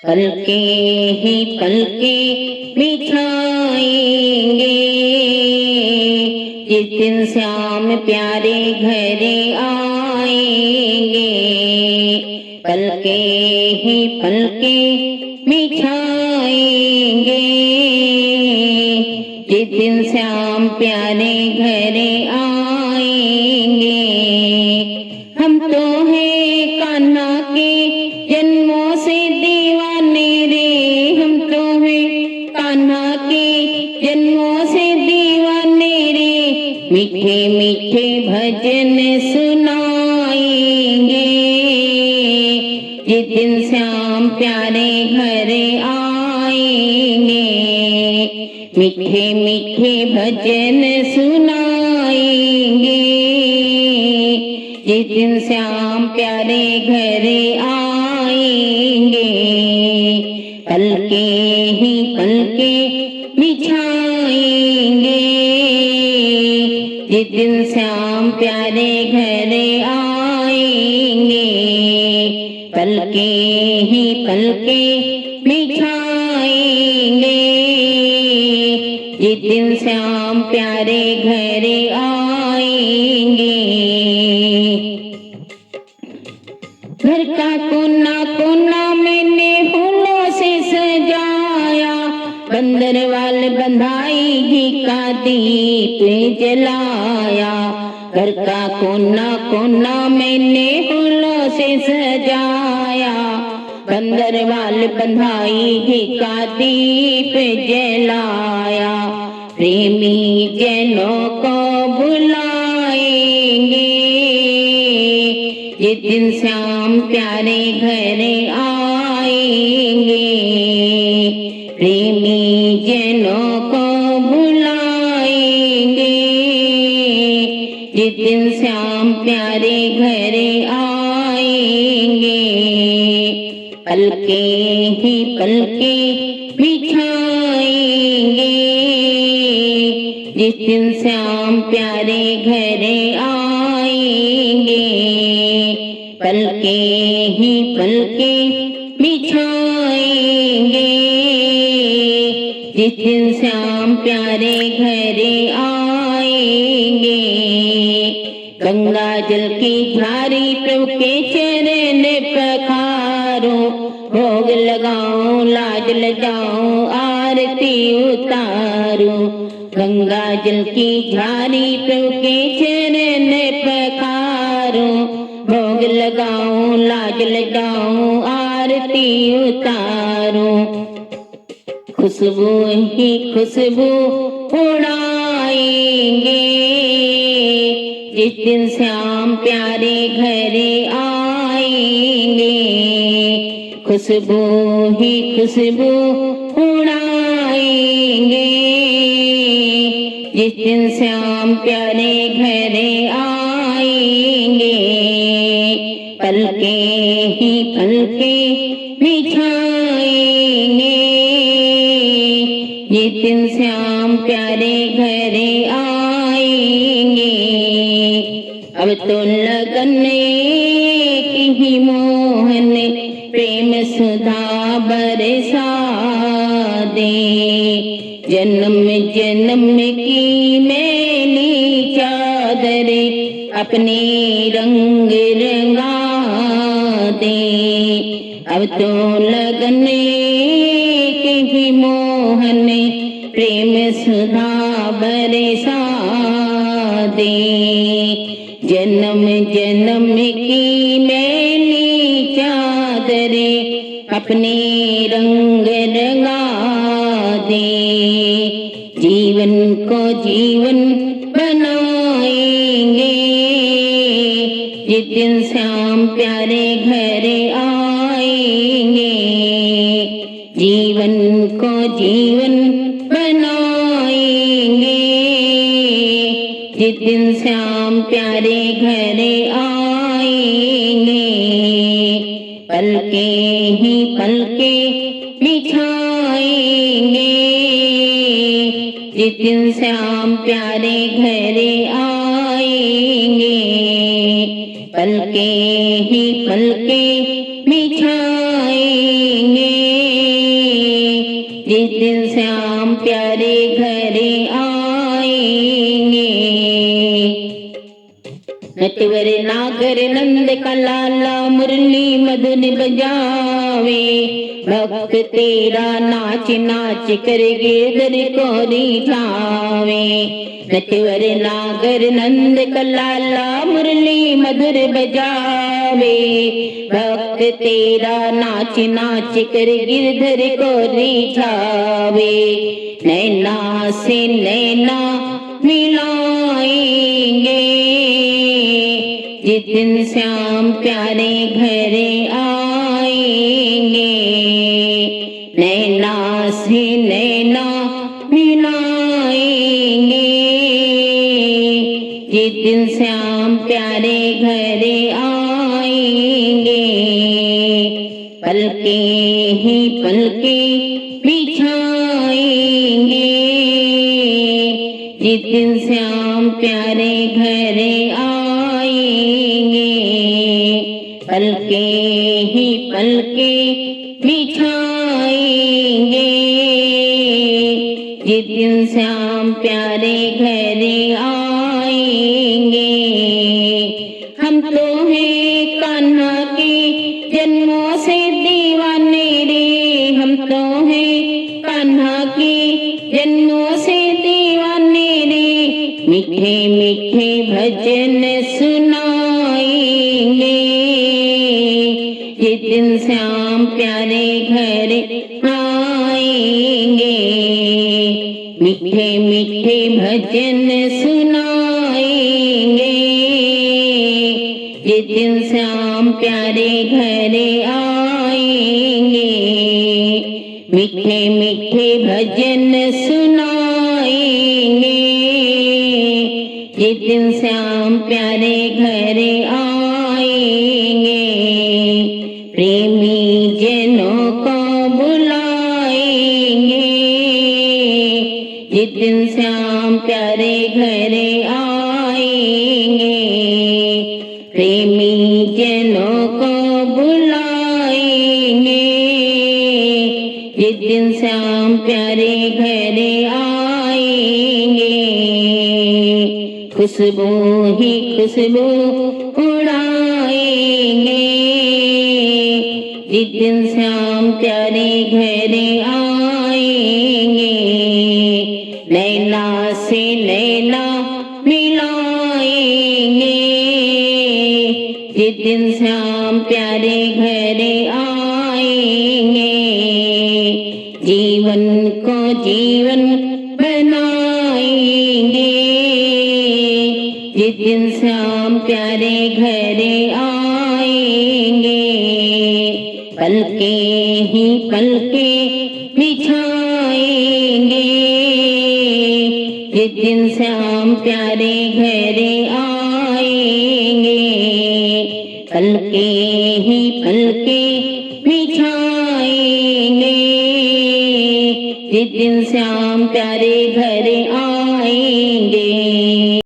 पलके ही पलके बिछाएंगे, जिस दिन श्याम प्यारे घरे आएंगे। पलके ही पलके बिछाएंगे, जिस दिन श्याम प्यारे घरे आएंगे। हम तो हैं कान्हा के जन्मों से दीवाने रे, हम तो हैं कान्हा के जन्मों से दीवाने रे। मीठे मीठे भजन सुनाएंगे, जिस दिन श्याम प्यारे घरे आएंगे। मीठे मीठे भजन सुनाएंगे, जिस दिन श्याम प्यारे घरे आएंगे। पलके ही पलके बिछाएंगे, जिस दिन श्याम प्यारे घरे आएंगे। पलके ही पलके बिछाएंगे, जिस दिन श्याम प्यारे घरे आएंगे। घर का कोना कोना मैंने फूलों से सजाया, बंदरवाल बंधाई घी का दीप जलाया। घर का कोना कोना मैंने फूलों से सजाया, बंदरवाल बंधाई घी का दीप जलाया। प्रेमी जनों को बुलाएंगे, जिस दिन श्याम प्यारे घरे आएंगे। प्रेमी जनों को बुलाएंगे, जिस दिन श्याम प्यारे घरे आएंगे। पलके ही पलके बिछाएंगे, जिस दिन श्याम प्यारे घरे आएंगे। पलके ही पलके बिछाएंगे, जिस दिन श्याम प्यारे घरे आएंगे। गंगा जल की धारी प्रभु के चरण पखारो, भोग लगाऊं लाज लगाऊं आरती उतारूं। गंगा जल की धारी प्रभु के चरण पखारो, भोग लगाऊं लाज लगाऊं आरती उतारूं। खुशबू ही खुशबू उड़ाएंगे, जिस दिन श्याम प्यारे घरे आएंगे। खुशबू ही खुशबू उड़ाएंगे, जिस दिन श्याम प्यारे घरे आएंगे। पलके ही पलके बिछाएंगे, जिस दिन श्याम प्यारे घरे आएंगे। अब तो लगन की ही मोहन प्रेम सुधा बरसा दे। जन्म जन्म की मैली चादर अपने रंग रंगा दे। अब तो लगन के ही मोहन प्रेम सुधा बरसा दे। जन्म जन्म की मैली चादर अपने रंग रंगा दे। जीवन को जीवन बनाएंगे, जिस दिन श्याम प्यारे घरे आएंगे। जीवन को जीवन बनाएंगे, जिस दिन श्याम प्यारे घरे आएंगे। पलके ही पलके बिछाएंगे, जिस दिन श्याम प्यारे घरे आएंगे। पलके ही पलके बिछाएंगे, जिस दिन श्याम प्यारे घरे आएंगे। नटवर नागर नंद का लाला मुरली मधुन बजावे, भक्त तेरा नाच नाच कर गिरधर को रिझावे। नटवर नागर नंद का लाला मुरली मधुर बजावे, भक्त तेरा नाच नाच कर गिरधर को रिझावे। नैना से नैना मिलाएंगे, जिस दिन श्याम प्यारे घरे आएंगे। नैना से नैना मिलाएंगे, जिस दिन श्याम प्यारे घरे आएंगे। पलके ही पलके बिछाएंगे, जिस दिन श्याम प्यारे घरे आएंगे। पलके ही पलके बिछाएंगे, जिस दिन श्याम प्यारे घरे आएंगे। हम तो हैं कान्हा के जन्मों से दीवाने रे, हम तो हैं कान्हा के जन्मों से दीवाने रे। मीठे मीठे भजन सुनाएंगे, जिस दिन श्याम प्यारे घरे आएंगे। मीठे मीठे भजन सुनाएंगे, जिस दिन श्याम प्यारे घरे आएंगे। मीठे मीठे भजन सुनाएंगे, जिस दिन श्याम प्यारे घरे आएंगे। प्रेमी जनों को बुलाएंगे, जिस दिन श्याम प्यारे घरे आएंगे। प्रेमी जनों को बुलाएंगे, जिस दिन श्याम प्यारे घरे आएंगे। खुशबू ही खुशबू उड़ाएंगे, जिस दिन श्याम प्यारे घरे आएंगे। नैना से नैना मिलाएंगे, जिस दिन श्याम प्यारे घरे आएंगे। जीवन को जीवन बनाएंगे, जिस दिन श्याम प्यारे घरे आएंगे। पलके ही पलके बिछाएंगे, जिस दिन श्याम प्यारे घरे आएंगे। पलके ही पलके बिछाएंगे, जिस दिन श्याम प्यारे घरे आएंगे।